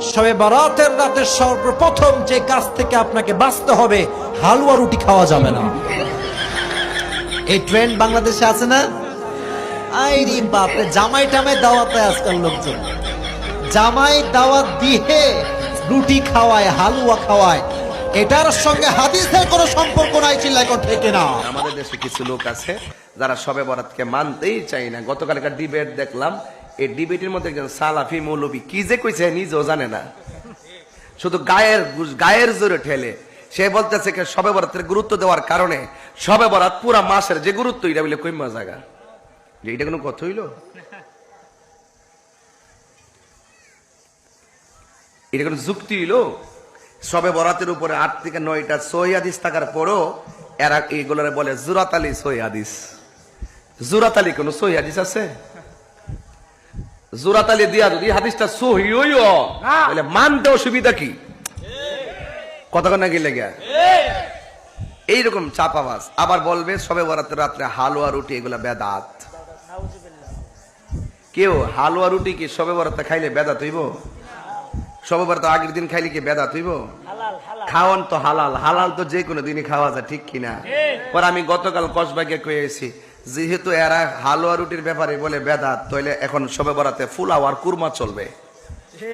শবে বরাতের রাতে সর্বপ্রথম যে কাজ থেকে আপনাকে বাঁচতে হবে, হালুয়া রুটি খাওয়া যাবে না। এই ট্রেন্ড বাংলাদেশে আছে না? আইরি বাপরে, জামাই টামাই দাওয়াতে আজকাল লোকজন জামাই দাওয়াত দিয়ে রুটি খাওয়ায়, হালুয়া খাওয়ায়। এটার সঙ্গে হাদিসের কোনো সম্পর্ক নাই, চিল্লা এখন থেকে না। আমাদের দেশে কিছু লোক আছে যারা শবে বরাতকে মানতেই চাই না। গতকালকার ডিবেট দেখলাম, এই ডিবেটের মধ্যে একজন সালাফি মৌলবী কি যে কইছে নিজেও জানে না, শুধু গায়ের জোরে ঠেলে সে বলতেছে শবে বরাতের গুরুত্ব দেওয়ার কারণে শবে বরাত পুরা মাসের যে গুরুত্ব এটা বলে কইমা জায়গা, যে এটা কোনো কথা হইল? এটা কোনো যুক্তি হইল? শবে বরাতের উপরে 8 থেকে 9টা সহিহ হাদিস থাকার পরও এরা এইগুলোরে বলে জুরাত আলী সহিহ হাদিস। জুরাত আলী কোন সহিহ হাদিস আছে? জুরাত আলী দিয়া যদি হাদিসটা সহিহ হইও তাহলে মানতে অসুবিধা কি? কতক্ষণ নাকি লেগে এইরকম চাপাবাজ। আবার বলবে শবে বরাতের রাত্রে হালুয়া রুটি এগুলা বেদাত। কেউ হালুয়া রুটি কি শবে বরাতে খাইলে বেদাত হইব? শবে বরাত আগের দিন খাইলে কি বেদাত হইব? খাওয়ান তো হালাল, হালাল তো যে কোনো দিনই খাওয়া যায়, ঠিক কিনা? পর আমি গতকাল কসবাগে কয়েছি, যেহেতু এরা হালুয়া রুটির ব্যাপারে বলে বেদাত, তাহলে এখন শবে বরাতে ফুলাও আর কুরমা চলবে।